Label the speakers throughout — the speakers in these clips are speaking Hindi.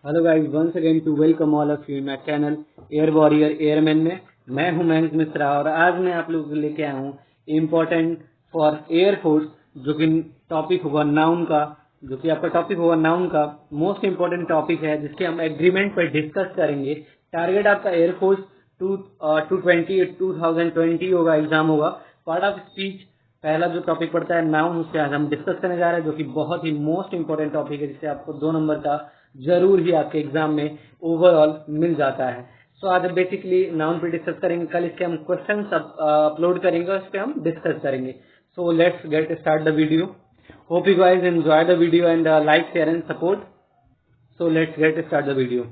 Speaker 1: Hello guys, once again to welcome all of you in my channel air warrior airman में। मैं हूं मयंक मिश्रा और आज मैं आप लोगों को लेके आया हूं इम्पोर्टेंट फॉर एयरफोर्स, जो कि टॉपिक होगा नाउन का, जो कि आपका टॉपिक होगा नाउन का। मोस्ट इम्पोर्टेंट टॉपिक है जिसके हम एग्रीमेंट पर डिस्कस करेंगे। टारगेट आपका एयरफोर्स 2020 होगा, एग्जाम होगा। पार्ट ऑफ स्पीच पहला जो टॉपिक पड़ता है नाउन, उससे आज हम डिस्कस करने जा रहे हैं, जो कि बहुत ही मोस्ट इंपॉर्टेंट टॉपिक है, जिससे आपको 2 नंबर का जरूर ही आपके एग्जाम में ओवरऑल मिल जाता है। सो आज बेसिकली नाउन पे डिस्कस करेंगे, कल इसके हम क्वेश्चन अपलोड करेंगे और इस पे हम डिस्कस करेंगे। So let's get start the video. Hope you guys enjoy the video and like share and support. So let's get start the video.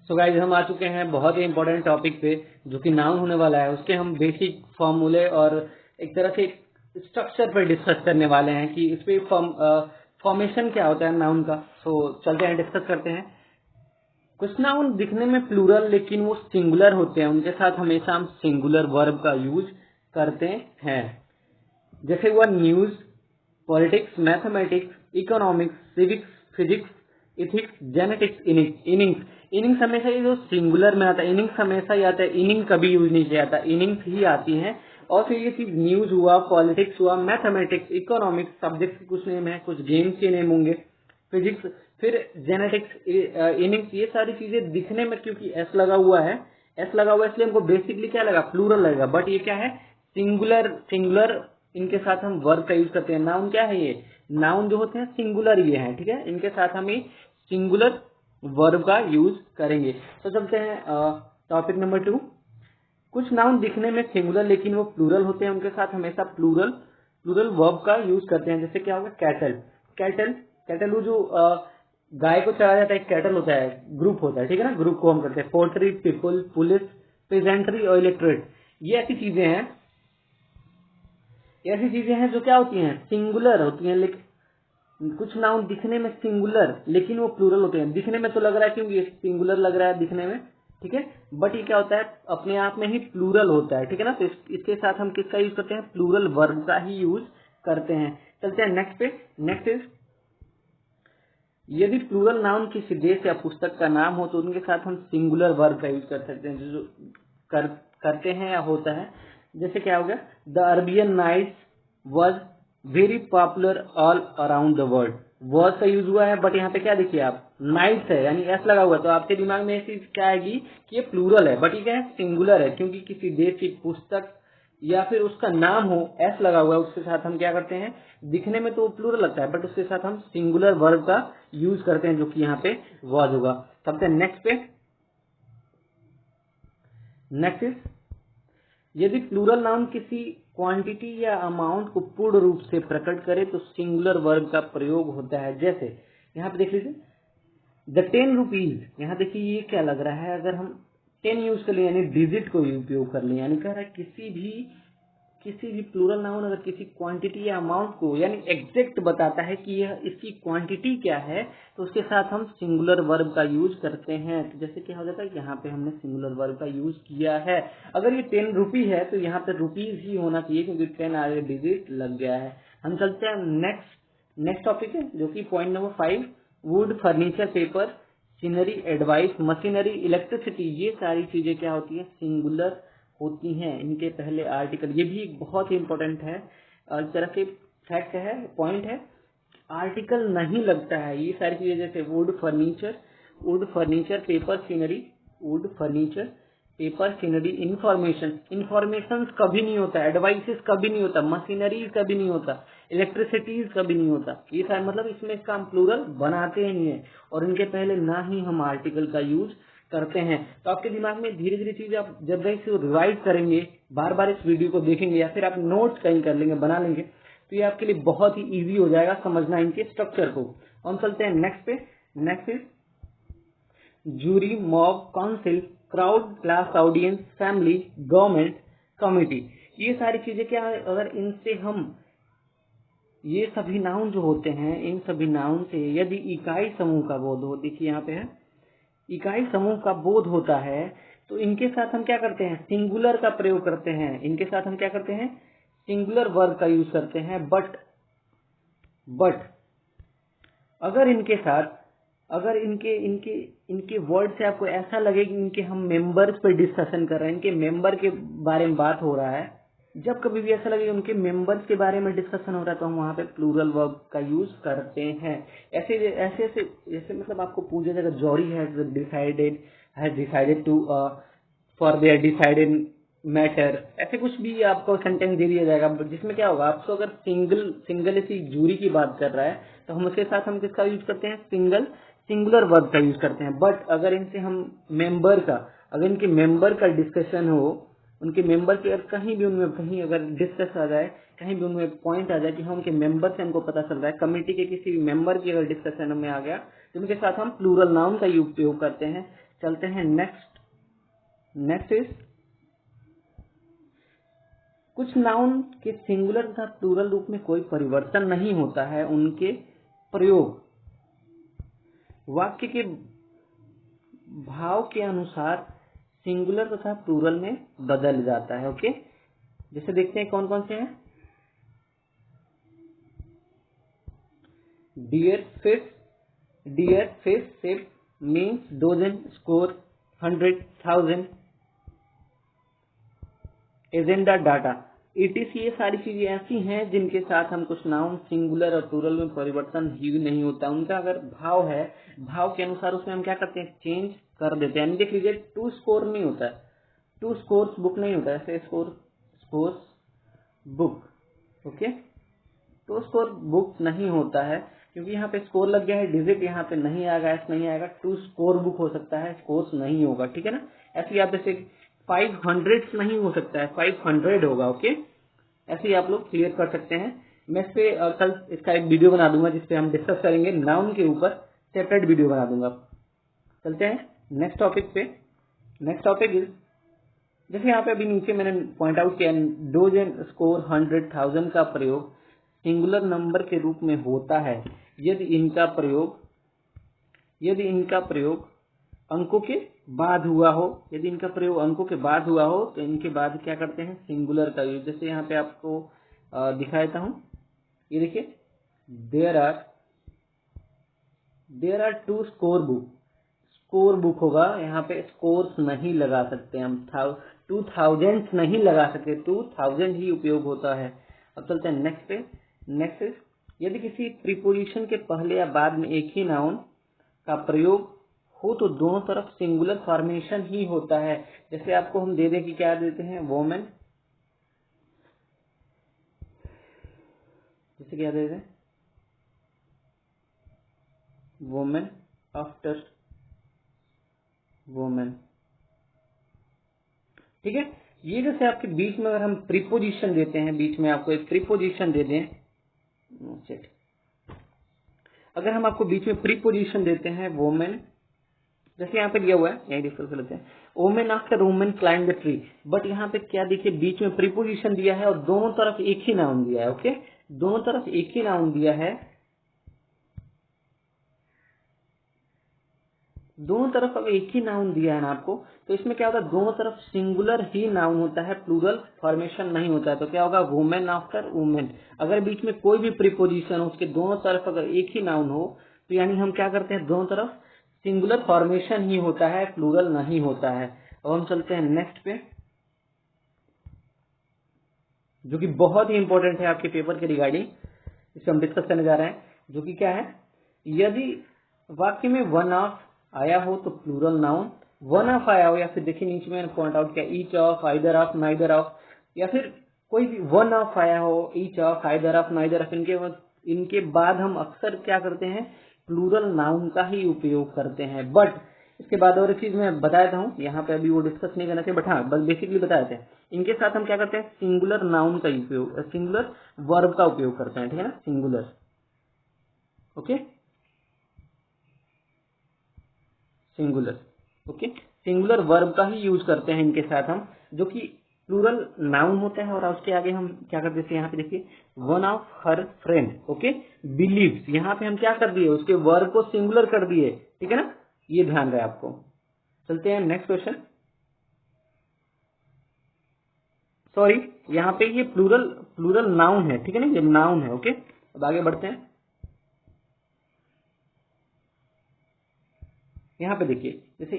Speaker 1: So guys, हम आ चुके हैं बहुत ही इंपॉर्टेंट टॉपिक पे, जो कि नाउन होने वाला है। उसके हम बेसिक फॉर्मूले और एक तरह से स्ट्रक्चर पर डिस्कस करने वाले हैं कि इस पे फॉर्मेशन क्या होता है नाउन का। सो चलते हैं, डिस्कस करते हैं। कुछ नाउन दिखने में प्लूरल लेकिन वो सिंगुलर होते हैं, उनके साथ हमेशा हम सिंगुलर वर्ब का यूज करते हैं। जैसे हुआ news, politics, mathematics, economics, civics, physics, ethics, genetics, innings. Innings हमेशा ये जो सिंगुलर में आता है, इनिंग्स हमेशा ही आता है, इनिंग कभी यूज नहीं किया जाता, इनिंग्स ही आती हैं। और फिर ये चीज न्यूज हुआ, पॉलिटिक्स हुआ, मैथमेटिक्स, इकोनॉमिक्स, सब्जेक्ट के कुछ नेम है, कुछ गेम्स के नेम होंगे, फिजिक्स, फिर जेनेटिक्स, इनिंग्स। ये सारी चीजें दिखने में, क्योंकि एस लगा हुआ है, एस लगा हुआ है, इसलिए हमको बेसिकली क्या लगा, प्लूरल लगेगा। बट ये क्या है, सिंगुलर। सिंगुलर इनके साथ हम वर्ब का यूज करते हैं। नाउन क्या है, ये नाउन जो होते हैं सिंगुलर ये हैं, ठीक है। इनके साथ हम ये सिंगुलर वर्ब का यूज करेंगे। तो चलते हैं टॉपिक नंबर 2। कुछ नाउन दिखने में सिंगुलर लेकिन वो प्लूरल होते हैं, उनके साथ हमेशा प्लूरल प्लूरल वर्ब का यूज करते हैं। जैसे क्या होगा, कैटल। कैटल कैटल वो जो गाय को चढ़ाया जाता है, एक कैटल होता है, ग्रुप होता है, ठीक है ना। ग्रुप को हम करते हैं पोल्ट्री, पीपल, पुलिस, पेजेंट्री और इलेक्ट्रेट। ये ऐसी चीजें हैं जो क्या होती हैं, सिंगुलर होती हैं। लेकिन कुछ नाउन दिखने में सिंगुलर लेकिन वो प्लूरल होते हैं। दिखने में तो लग रहा है, क्योंकि ये सिंगुलर लग रहा है दिखने में, ठीक है, बट ये क्या होता है, अपने आप में ही प्लूरल होता है, ठीक है ना। तो इसके साथ हम किसका यूज करते हैं, प्लूरल वर्ब का ही यूज करते हैं। चलते हैं नेक्स्ट पे। नेक्स्ट इज, यदि प्लूरल नाउन किसी देश या पुस्तक का नाम हो तो उनके साथ हम सिंगुलर वर्ब का यूज कर सकते हैं, जो कर, करते हैं या होता है। जैसे क्या हो गया, the Arabian nights was very popular all around the world. Word का यूज हुआ है, बट यहाँ पे क्या देखिए आप, नाइट्स है, यानी एस लगा हुआ है, तो आपके दिमाग में ऐसी क्या आएगी कि ये प्लूरल है, बट ये क्या है, सिंगुलर है, क्योंकि किसी देश की पुस्तक या फिर उसका नाम हो, एस लगा हुआ है, उसके साथ हम क्या करते हैं, दिखने में तो प्लूरल लगता है, बट उसके साथ हम सिंगुलर वर्ब का यूज करते हैं, जो कि यहाँ पे वॉज होगा। चलते हैं नेक्स्ट पे। नेक्स्ट इज, यदि प्लूरल नाउन किसी क्वांटिटी या अमाउंट को पूर्ण रूप से प्रकट करे तो सिंगुलर वर्ब का प्रयोग होता है। जैसे यहाँ पे देख लीजिए, द 10 रुपीज। यहाँ देखिए ये क्या लग रहा है, अगर हम 10 यूज कर ले, यानी डिजिट को उपयोग कर ले, यानी कह रहा है किसी भी प्लूरल नाउन अगर किसी क्वांटिटी या अमाउंट को, यानी एग्जैक्ट बताता है कि यह इसकी क्वांटिटी क्या है, तो उसके साथ हम सिंगुलर वर्ब का यूज करते हैं। तो जैसे क्या हो जाता है, यहाँ पे हमने सिंगुलर वर्ब का यूज किया है। अगर ये 10 रुपी है तो यहाँ पे रुपीज ही होना चाहिए, क्योंकि 10 आगे डिजिट लग गया है। हम चलते हैं नेक्स्ट टॉपिक है, जो कि point number 5। Would, furniture, paper, scenery, advice, machinery, electricity. ये सारी चीजें क्या होती है, सिंगुलर होती हैं। इनके पहले आर्टिकल, ये भी एक बहुत ही इंपॉर्टेंट है, एक तरह से फैक्ट है, पॉइंट है, आर्टिकल नहीं लगता है ये सारी चीजें। जैसे would furniture, paper, scenery, would furniture, paper, scenery, information कभी नहीं होता, एडवाइसेस कभी नहीं होता, मशीनरी कभी नहीं होता, इलेक्ट्रिसिटीज कभी नहीं होता। ये सारे मतलब इसमें इसका हम प्लूरल बनाते ही नहीं है, और इनके पहले ना ही हम आर्टिकल का यूज करते हैं। तो आपके दिमाग में धीरे धीरे चीज आप जब भी इसे रिवाइज करेंगे, बार बार इस वीडियो को देखेंगे, या फिर आप नोट्स कहीं कर लेंगे, बना लेंगे, तो ये आपके लिए बहुत ही इजी हो जाएगा समझना इनके स्ट्रक्चर को। हम चलते हैं नेक्स्ट पे। Next is, jury, mob, council, crowd, class, audience, family, government, committee. ये सारी चीजें क्या है, अगर इनसे हम, ये सभी नाउन जो होते हैं, इन सभी नाउन से यदि इकाई समूह का बोध हो, देखिए यहाँ पे है, इकाई समूह का बोध होता है, तो इनके साथ हम क्या करते हैं, सिंगुलर का प्रयोग करते हैं। इनके साथ हम क्या करते हैं, सिंगुलर वर्ब का यूज करते हैं। बट अगर इनके साथ अगर इनके इनके इनके वर्ड से आपको ऐसा लगे कि इनके हम मेंबर्स पर डिस्कशन कर रहे हैं, इनके मेंबर के बारे में बात हो रहा है, जब कभी भी ऐसा लगे उनके मेंबर्स के बारे में डिस्कशन हो रहा है, तो हम वहाँ पे प्लूरल वर्ब का यूज करते हैं। ऐसे ऐसे ऐसे जैसे मतलब आपको पूछा जाएगा jury has decided to for their decided matter, ऐसे कुछ भी आपको सेंटेंस दे दिया जाएगा, जिसमें क्या होगा, आपको अगर सिंगल ऐसी जूरी की बात कर रहा है तो हम उसके साथ हम किसका यूज करते हैं, सिंगुलर वर्ब का यूज करते हैं। बट अगर इनसे हम अगर इनके मेंबर का डिस्कशन हो, उनके मेंबर के अगर कहीं भी उनमें कहीं अगर डिस्कस आ जाए, कहीं भी उनमें पॉइंट आ जाए कि हम उनके मेंबर से हमको पता चल रहा है, कमेटी के किसी भी मेंबर की अगर डिस्कशन में आ गया, तो उनके साथ हम प्लूरल नाउन का उपयोग करते हैं। चलते हैं नेक्स्ट इज कुछ नाउन के सिंगुलर तथा प्लूरल रूप में कोई परिवर्तन नहीं होता है, उनके प्रयोग वाक्य के भाव के अनुसार सिंगुलर तथा प्लूरल में बदल जाता है। ओके, जैसे देखते हैं कौन कौन से हैं। Dear fish ship means dozen score 100,000 agenda data etc, ये सारी चीजें ऐसी हैं जिनके साथ हम कुछ नाउन सिंगुलर और प्लूरल में परिवर्तन ही नहीं होता, उनका अगर भाव है, भाव के अनुसार उसमें हम क्या करते हैं, चेंज कर देते हैं। यानी देख लीजिए, टू स्कोर नहीं होता है, टू स्कोर्स बुक नहीं होता है, ऐसे scores book. Okay, two score book नहीं होता है, क्योंकि यहाँ पे स्कोर लग गया है, डिजिट यहाँ पे नहीं आएगा, एस नहीं आएगा, टू स्कोर बुक हो सकता है, स्कोर्स नहीं होगा। ठीक है ना, ऐसे आप जैसे 500 नहीं हो सकता है, 500 होगा। ओके, ऐसे ही आप लोग क्लियर कर सकते हैं। मैं इस पे कल इसका एक वीडियो बना दूंगा जिसपे हम डिस्कस करेंगे नाउन के ऊपर, सेपरेट वीडियो बना दूंगा। चलते हैं नेक्स्ट टॉपिक पे। नेक्स्ट टॉपिक इज, जैसे यहाँ पे अभी नीचे मैंने पॉइंट आउट किया, डोजन स्कोर 100,000 का प्रयोग सिंगुलर नंबर के रूप में होता है यदि इनका प्रयोग अंकों के बाद हुआ हो। यदि इनका प्रयोग अंकों के बाद हुआ हो तो इनके बाद क्या करते हैं, सिंगुलर का यूज। जैसे यहाँ पे आपको दिखा देता हूँ, ये देखिए, देयर आर 2 स्कोर बुक होगा, यहाँ पे स्कोर्स नहीं लगा सकते हम, 2000 नहीं लगा सकते, 2000 ही उपयोग होता है। अब चलते हैं नेक्स्ट पे। नेक्स्ट इज, यदि किसी प्रीपोजिशन के पहले या बाद में एक ही नाउन का प्रयोग हो तो दोनों तरफ सिंगुलर फॉर्मेशन ही होता है। जैसे आपको हम दे दें कि क्या देते हैं, वोमेन, जैसे क्या देते हैं, वोमेन आफ्टर वोमेन। ठीक है, ये जैसे आपके बीच में अगर हम प्रीपोजिशन देते हैं, बीच में आपको एक प्रीपोजिशन दे दें, अगर हम आपको बीच में प्रीपोजिशन देते हैं वोमेन, जैसे यहाँ पे दिया हुआ है, यही डिस्कस कर लेते हैं, women after women climb the tree, but यहाँ पे क्या देखिए, बीच में प्रीपोजिशन दिया है और दोनों तरफ एक ही नाउन दिया है। ओके, दोनों तरफ एक ही नाउन दिया है, दोनों तरफ अगर एक ही नाउन दिया है ना आपको, तो इसमें क्या होता है, दोनों तरफ सिंगुलर ही नाउन होता है, प्लूरल फॉर्मेशन नहीं होता है। तो क्या होगा, वुमेन आफ्टर वुमेन। अगर बीच में कोई भी प्रीपोजिशन हो, उसके दोनों तरफ अगर एक ही नाउन हो, तो यानी हम क्या करते हैं, दोनों तरफ सिंगुलर फॉर्मेशन ही होता है, प्लूरल नहीं होता है। अब हम चलते हैं नेक्स्ट पे, जो कि बहुत ही इंपॉर्टेंट है आपके पेपर के रिगार्डिंग, इसे हम डिस्कस करने जा रहे हैं, जो कि क्या है, यदि वाक्य में वन ऑफ आया हो तो प्लूरल नाउन, वन ऑफ आया हो, या फिर देखिए नीचे मैंने पॉइंट आउट किया, each of, either of, neither of, या फिर कोई भी वन ऑफ आया हो, each of, either of, neither of, इनके बाद हम अक्सर क्या करते हैं, प्लूरल नाउन का ही उपयोग करते हैं। बट इसके बाद और एक चीज मैं बताया हूँ, यहाँ पे अभी वो डिस्कस नहीं करना चाहिए, बट हाँ बस बेसिकली बताए थे, इनके साथ हम क्या करते हैं, सिंगुलर नाउन का उपयोग, सिंगुलर वर्ब का उपयोग करते हैं। ठीक है ना, singular. Okay, singular. Okay, singular verb का ही यूज करते हैं इनके साथ हम, जो कि प्लूरल नाउन होता है। और उसके आगे हम क्या कर देते हैं, यहाँ पे देखिए, one of her friend, okay, believes, यहाँ पे हम क्या कर दिए, उसके वर्ब को सिंगुलर कर दिए। ठीक है ना, ये ध्यान रहे आपको। चलते हैं नेक्स्ट क्वेश्चन। सॉरी, यहाँ पे ये प्लूरल नाउन है। ठीक है ना, ये नाउन है। ओके, अब आगे बढ़ते हैं। यहाँ पे देखिए, जैसे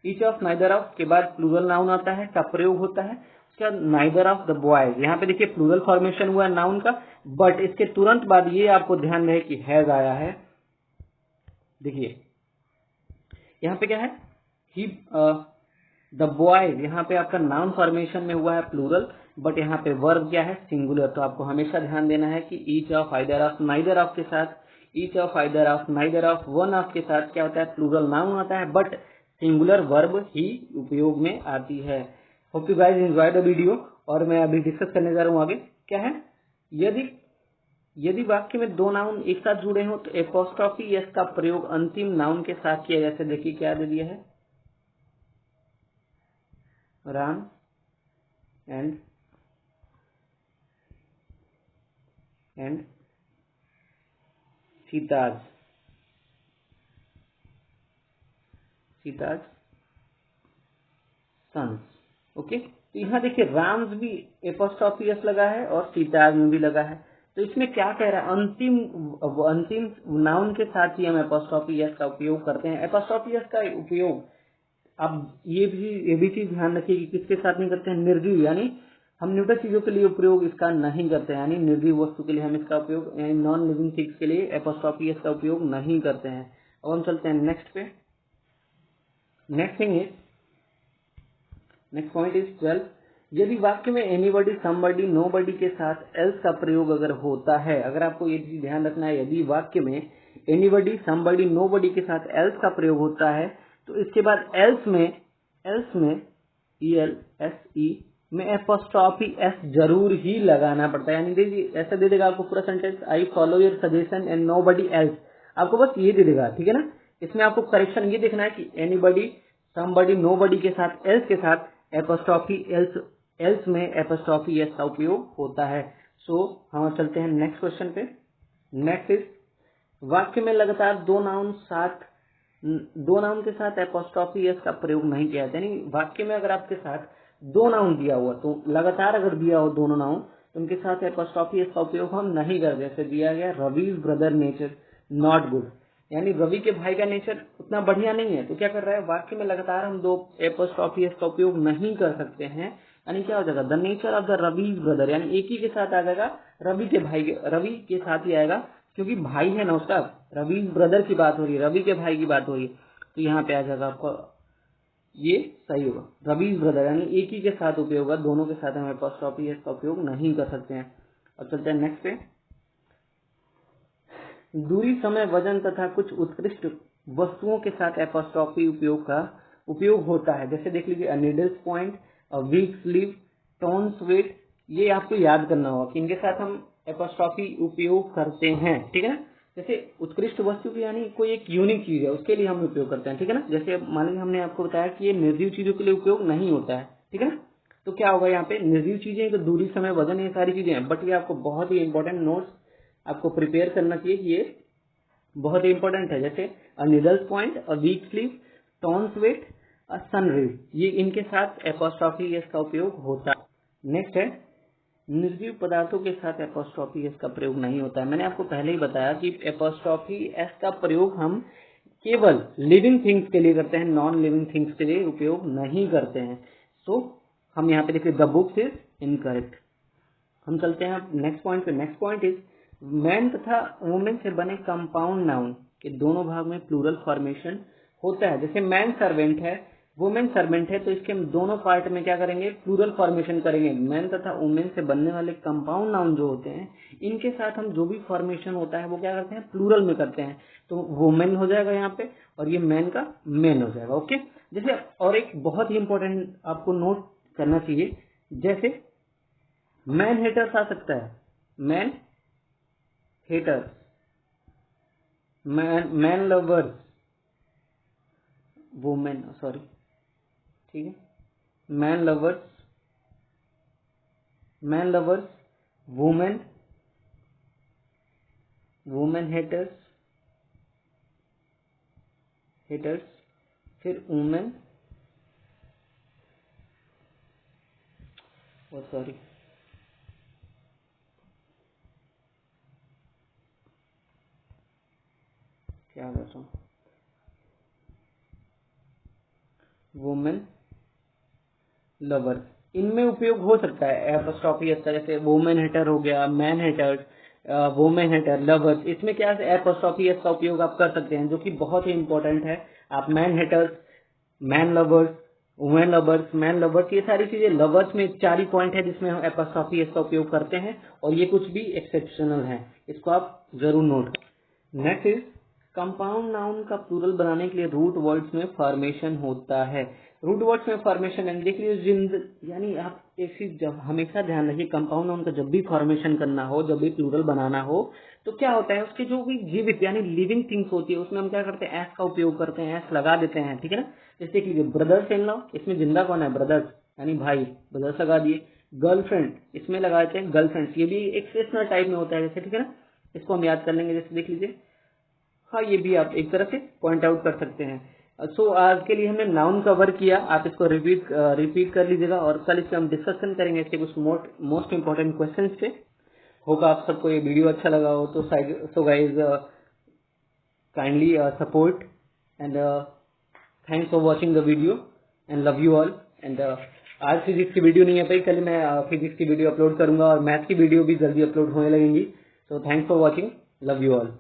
Speaker 1: ईच ऑफ नाइदर ऑफ के बाद प्लूरल नाउन आता है का प्रयोग होता है। उसके बाद नाइदर ऑफ द बॉयज, यहाँ पे देखिए प्लूरल फॉर्मेशन हुआ है नाउन का, बट इसके तुरंत बाद ये आपको ध्यान रहे कि हैज आया है। देखिए यहाँ पे क्या है, ही द बॉयज, यहाँ पे आपका नाउन फॉर्मेशन में हुआ है प्लूरल, बट यहाँ पे वर्ब क्या है, सिंगुलर। तो आपको हमेशा ध्यान देना है कि each of, either of, neither of के साथ, each of, either of, neither of, one of के साथ क्या होता है, प्लूरल नाउन आता है, बट सिंगुलर वर्ब ही उपयोग में आती है। Hope you guys enjoy the video. और मैं अभी डिस्कस करने जा रहा हूँ आगे क्या है, यदि वाक्य में दो नाउन एक साथ जुड़े हो तो एपोस्ट्रोफी एस का प्रयोग अंतिम नाउन के साथ किया। जैसे देखिए क्या दे दिया है, Ram and Sita's sons. Okay, तो यहाँ देखिए राम्स भी एपोस्ट्रोफी एस लगा है और सीताज में भी लगा है। तो इसमें क्या कह रहा है, अंतिम नाउन के साथ ही हम एपोस्ट्रोफी एस का उपयोग करते हैं। एपोस्ट्रोफी एस का उपयोग अब ये भी चीज ध्यान रखिए कि किसके साथ नहीं करते हैं, निर्जीव, यानी हम न्यूट्रल चीजों के लिए उपयोग इसका नहीं करते हैं, यानी निर्जीव वस्तु के लिए हम इसका उपयोग, यानी नॉन लिविंग थिंग्स के लिए एपोस्ट्रोफी एस का उपयोग नहीं करते हैं। अब हम चलते हैं नेक्स्ट पे। Next point is 12। यदि वाक्य में एनीबडी, समबडी, नोबडी के साथ एल्स का प्रयोग अगर होता है, अगर आपको ये चीज ध्यान रखना है, यदि वाक्य में एनीबडी, समबडी, नोबडी के साथ एल्स का प्रयोग होता है तो इसके बाद एल्स में ELSE में एपोस्ट्रोफी एस जरूर ही लगाना पड़ता है। यानी देखिए ऐसा दे देगा आपको पूरा sentence, I follow your suggestion and nobody else, आपको बस ये दे देगा, ठीक है ना। इसमें आपको करेक्शन ये देखना है कि एनीबडी, समबडी, नोबडी के साथ एल्स के साथ एपोस्ट्रोफी एल्स में एपोस्ट्रोफी एस का उपयोग होता है। सो हम चलते हैं नेक्स्ट क्वेश्चन पे। नेक्स्ट इज, वाक्य में लगातार दो नाउन के साथ एपोस्ट्रोफी एस का प्रयोग नहीं किया जाता। यानी वाक्य में अगर आपके साथ दो नाउन दिया हुआ, तो लगातार अगर दिया हो दोनों नाउन, तो उनके साथ एपोस्ट्रोफी एस का उपयोग हम नहीं करते। जैसे दिया गया Ravi's brother nature not good, यानी रवि के भाई का नेचर उतना बढ़िया नहीं है। तो क्या कर रहा है, वाक्य में लगातार हम दो एपोस्ट्रोफी एस का उपयोग नहीं कर सकते हैं। यानी क्या हो जाएगा, the nature of the Ravi's brother, यानी एक ही के साथ आ जाएगा, रवि के साथ ही आएगा, क्योंकि भाई है ना उसका, रवि ब्रदर की बात हो रही है, रवि के भाई की बात हो रही है, तो यहाँ पे आ जाएगा आपको, ये सही होगा, रवि ब्रदर, यानी एक ही के साथ उपयोग होगा, दोनों के साथ हम एपोस्ट्रोफी एस का उपयोग नहीं कर सकते हैं। अब चलते हैं नेक्स्ट पे। दूरी, समय, वजन तथा कुछ उत्कृष्ट वस्तुओं के साथ एपोस्ट्रोफी उपयोग होता है। जैसे देख लीजिए, needles point, weak sleeve, tons weight, ये आपको याद करना होगा कि इनके साथ हम एपोस्ट्रोफी उपयोग करते हैं, ठीक है ना। जैसे उत्कृष्ट वस्तु की, यानी कोई एक यूनिक चीज है, उसके लिए हम उपयोग करते हैं, ठीक है ना। जैसे मान लीजिए हमने आपको बताया कि ये निर्जीव चीजों के लिए उपयोग नहीं होता है, ठीक है ना। तो क्या होगा यहाँ पे, निर्जीव चीजें तो दूरी, समय, वजन, ये सारी चीजें हैं, बट ये आपको बहुत ही इंपॉर्टेंट नोट्स आपको प्रिपेयर करना चाहिए, ये बहुत ही इंपॉर्टेंट है। जैसे needles point, weak sleeve, tons weight, sun rays, ये इनके साथ एपोस्ट्रोफी एस का उपयोग होता है। नेक्स्ट है, निर्जीव पदार्थों के साथ एपोस्ट्रोफी एस का प्रयोग नहीं होता है। मैंने आपको पहले ही बताया कि एपोस्ट्रोफी एस का प्रयोग हम केवल लिविंग थिंग्स के लिए करते हैं, नॉन लिविंग थिंग्स के लिए उपयोग नहीं करते हैं। सो हम यहाँ पे देखिए, द बुक्स इज इनकरेक्ट। हम चलते हैं नेक्स्ट पॉइंट पे। नेक्स्ट पॉइंट इज, मैन तथा वुमेन से बने कंपाउंड नाउन के दोनों भाग में प्लूरल फॉर्मेशन होता है। जैसे मैन सर्वेंट है, वुमेन सर्वेंट है, तो इसके हम दोनों पार्ट में क्या करेंगे, प्लूरल फॉर्मेशन करेंगे। मैन तथा वुमेन से बनने वाले कंपाउंड नाउन जो होते हैं, इनके साथ हम जो भी फॉर्मेशन होता है वो क्या करते हैं, प्लूरल में करते हैं। तो वुमेन हो जाएगा यहाँ पे, और ये मैन का मैन हो जाएगा। ओके, जैसे और एक बहुत ही इंपॉर्टेंट आपको नोट करना चाहिए, जैसे मैन हेटर्स आ सकता है, man haters, man lovers, women, sorry, ठीक है, मैन लवर्स, वुमेन, हेटर्स, फिर वुमेन, सॉरी, क्या कर रहा हूँ, वुमेन लवर्स, इनमें उपयोग हो सकता है एपोस्ट्रोफी एस का, जैसे वुमेन हेटर हो गया, man hater, women hater, lovers, इसमें क्या है एपोस्ट्रोफी एस का उपयोग आप कर सकते हैं, जो कि बहुत ही इंपॉर्टेंट है। आप man haters, man lovers, women lovers, man lovers, ये सारी चीजें लवर्स में 4 ही पॉइंट है जिसमें हम एपोस्ट्रोफी एस का उपयोग करते हैं, और ये कुछ भी एक्सेप्शनल है, इसको आप जरूर note. Next is compound noun का प्लूरल बनाने के लिए रूट वर्ड्स में फॉर्मेशन होता है। रूट वर्ड्स में फॉर्मेशन यानी देख लीजिए यानी आप एक चीज जब हमेशा ध्यान रखिए, कंपाउंड नाउन का जब भी फॉर्मेशन करना हो, जब भी प्लूरल बनाना हो, तो क्या होता है उसके जो भी जीवित यानी लिविंग थिंग्स होती है उसमें हम क्या करते हैं, एस का उपयोग करते हैं, एस लगा देते हैं, ठीक है ना। जैसे देख लीजिए ब्रदर्स इन लॉ, इसमें जिंदा कौन है, ब्रदर्स यानी भाई, ब्रदर्स लगा दिए। गर्लफ्रेंड, इसमें लगाए थे गर्लफ्रेंड्स, ये भी एक्सेप्शनल टाइप में होता है जैसे, ठीक है ना, इसको हम याद कर लेंगे। जैसे देख लीजिए, हाँ ये भी आप एक तरह से पॉइंट आउट कर सकते हैं। सो आज के लिए हमने नाउन कवर किया, आप इसको रिपीट कर लीजिएगा, और कल इसके हम डिस्कशन करेंगे इसके कुछ मोस्ट इंपॉर्टेंट क्वेश्चंस पे। होगा आप सबको ये वीडियो अच्छा लगा हो तो so guys kindly support and thanks for watching the video and love you all. And आज फिजिक्स की वीडियो नहीं है भाई, कल मैं फिजिक्स की वीडियो अपलोड करूंगा और मैथ्स की वीडियो भी जल्दी अपलोड होने लगेंगी। So thanks for watching, love you all.